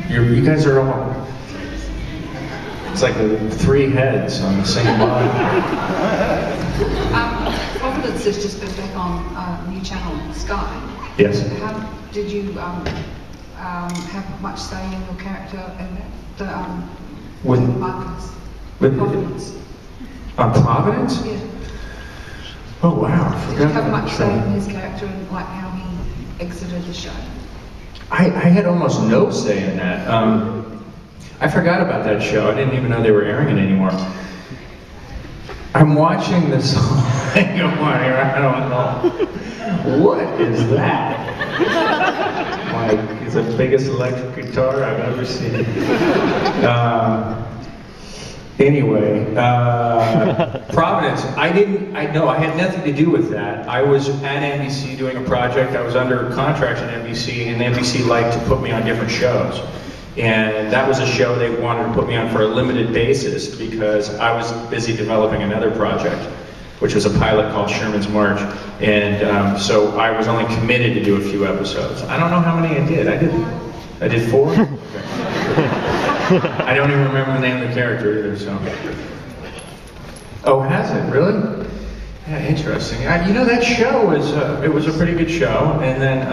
You guys are all... It's like three heads on the same body. Providence has just been back on a new channel, Sky. Yes. How did you have much say in your character in that? With Marcus? With Providence. On Providence? Yeah. Oh wow! Did you have much say in his character and like how he exited the show? I had almost no say in that. I forgot about that show. I didn't even know they were airing it anymore. I'm watching this thing. I don't know. What is that? Like, it's the biggest electric guitar I've ever seen. Anyway, Providence, I had nothing to do with that. I was at NBC doing a project. I was under contract at NBC, and NBC liked to put me on different shows. And that was a show they wanted to put me on for a limited basis because I was busy developing another project, which was a pilot called Sherman's March. And so I was only committed to do a few episodes. I don't know how many I did. I did 4? Okay. I don't even remember the name of the character either, so. Oh, has it? Really? Yeah, interesting. You know, that show was, it was a pretty good show, and then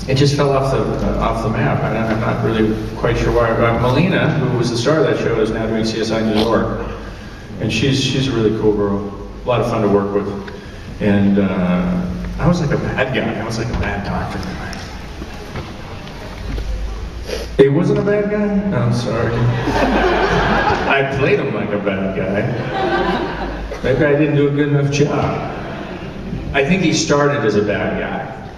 it just fell off the map. I'm not really quite sure why. Melina, who was the star of that show, is now doing CSI New York, and she's a really cool girl. A lot of fun to work with. And I was like a bad guy. I was like a bad doctor. He wasn't a bad guy? No, I'm sorry. I played him like a bad guy. That guy didn't do a good enough job. I think he started as a bad guy.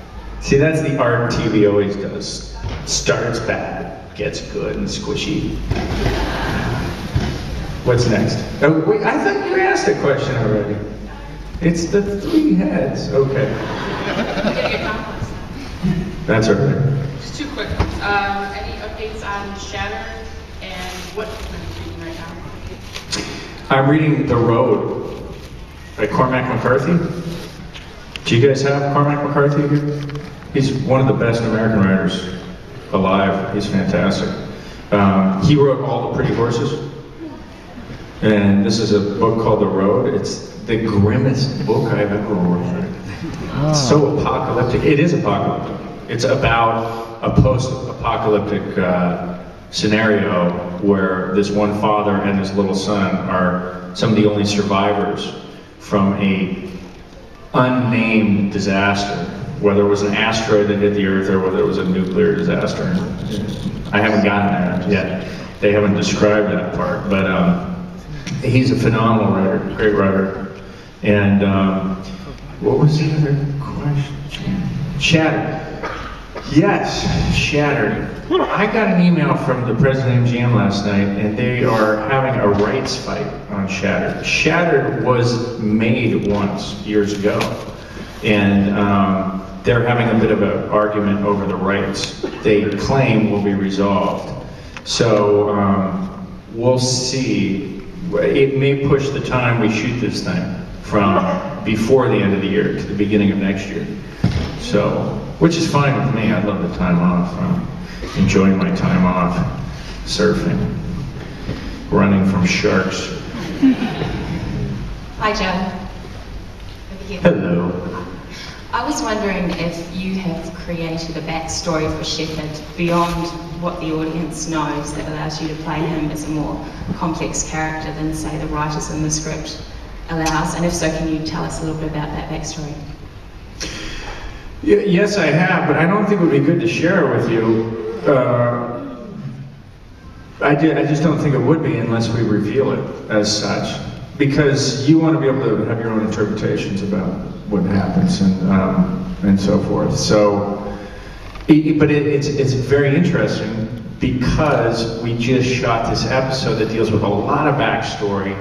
See, that's the art TV always does. Starts bad, gets good and squishy. What's next? Oh, wait, I thought you asked a question already. It's the 3 heads. Okay. That's all right. Just 2 quick ones. Any updates on Shattered and what are you reading right now? I'm reading The Road by Cormac McCarthy. Do you guys have Cormac McCarthy here? He's one of the best American writers alive. He's fantastic. He wrote All the Pretty Horses. And this is a book called The Road. It's the grimmest book I've ever read. It's so apocalyptic. It is apocalyptic. It's about a post-apocalyptic scenario where this one father and his little son are some of the only survivors from a unnamed disaster, whether it was an asteroid that hit the Earth or whether it was a nuclear disaster. I haven't gotten there yet. They haven't described that part, but he's a phenomenal writer, great writer. And what was the other question? Shattered. Yes, Shattered. I got an email from the president of MGM last night, and they are having a rights fight on Shattered. Shattered was made once, years ago, and they're having a bit of an argument over the rights they claim will be resolved. So we'll see. It may push the time we shoot this thing from before the end of the year to the beginning of next year. So, which is fine with me. I love the time off. I'm enjoying my time off, surfing, running from sharks. Hi, Joe. Over here. Hello. I was wondering if you have created a backstory for Sheppard beyond what the audience knows that allows you to play him as a more complex character than, say, the writers in the script allows, and if so, can you tell us a little bit about that backstory? Yes, I have, but I don't think it would be good to share it with you. I just don't think it would be unless we reveal it as such, because you want to be able to have your own interpretations about what happens and so forth. So, but it's very interesting because we just shot this episode that deals with a lot of backstory,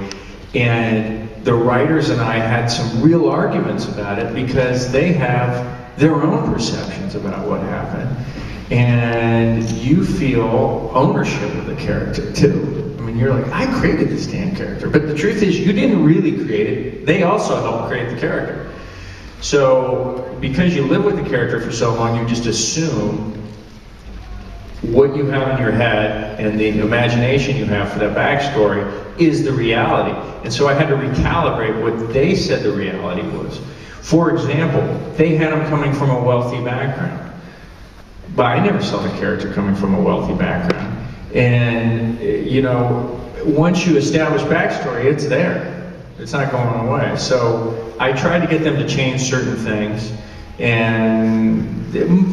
and the writers and I had some real arguments about it because they have their own perceptions about what happened, and you feel ownership of the character too. I mean, you're like, I created this damn character, but the truth is you didn't really create it. They also helped create the character. So because you live with the character for so long, you just assume what you have in your head and the imagination you have for that backstory is the reality. And so I had to recalibrate what they said the reality was. For example, they had him coming from a wealthy background, but I never saw the character coming from a wealthy background. And, you know, once you establish backstory, it's there. It's not going away. So I tried to get them to change certain things, and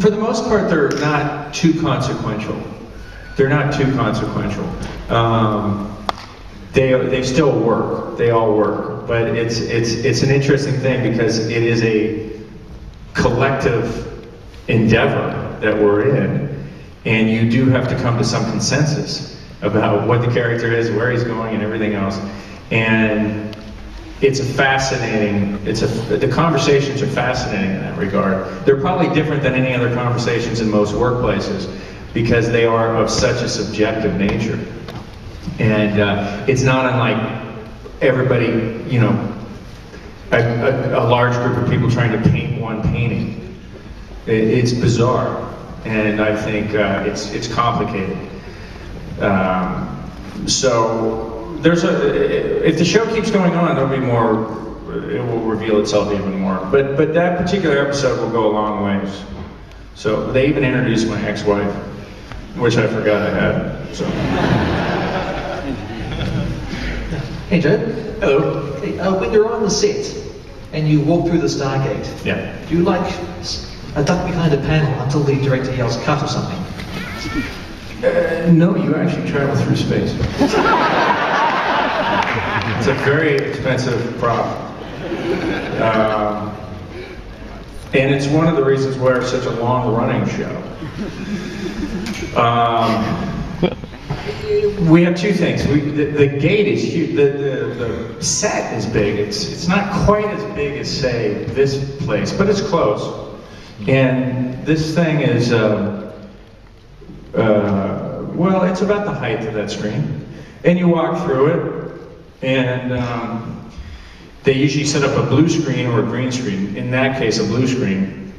for the most part, they're not too consequential. They're not too consequential. They still work. They all work. But it's an interesting thing because it is a collective endeavor that we're in, and you do have to come to some consensus about what the character is, where he's going, and everything else. And it's a fascinating, the conversations are fascinating in that regard. They're probably different than any other conversations in most workplaces because they are of such a subjective nature. And it's not unlike everybody, you know, a large group of people trying to paint one painting. It's bizarre, and I think it's complicated. So there's if the show keeps going on, there'll be more. It will reveal itself even more. But that particular episode will go a long ways. So they even introduced my ex-wife, which I forgot I had. So. Hey Joe. Hello. Hey, when you're on the set and you walk through the Stargate, Yeah. do you like a duck behind a panel until the director yells cut or something? No, you actually travel through space. It's a very expensive prop. And it's one of the reasons why it's such a long-running show. We have two things. The gate is huge. The set is big. It's not quite as big as, say, this place, but it's close. And this thing is, well, it's about the height of that screen. And you walk through it, and they usually set up a blue screen or a green screen. In that case, a blue screen.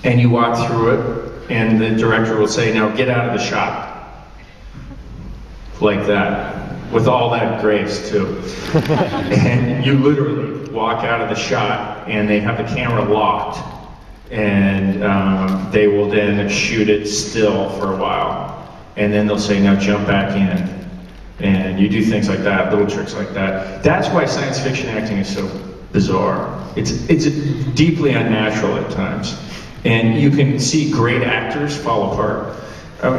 And you walk through it, and the director will say, now get out of the shot. Like that, with all that grace too. And you literally walk out of the shot, and they have the camera locked, and they will then shoot it still for a while, and then they'll say, now jump back in. And you do things like that, little tricks like that. That's why science fiction acting is so bizarre. It's deeply unnatural at times. And you can see great actors fall apart.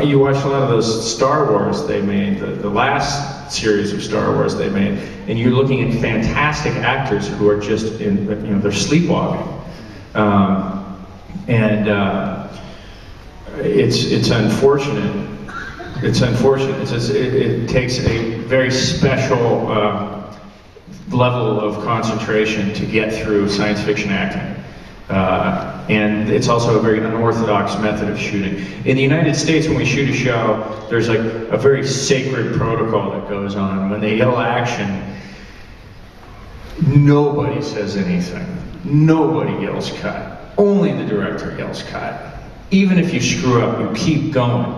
You watch a lot of those Star Wars they made, the last series of Star Wars they made, and you're looking at fantastic actors who are just in, you know, they're sleepwalking. It's unfortunate. It's unfortunate. It takes a very special level of concentration to get through science fiction acting. And it's also a very unorthodox method of shooting. In the United States, when we shoot a show, there's like a very sacred protocol that goes on. When they yell action, nobody says anything. Nobody yells cut. Only the director yells cut. Even if you screw up, you keep going.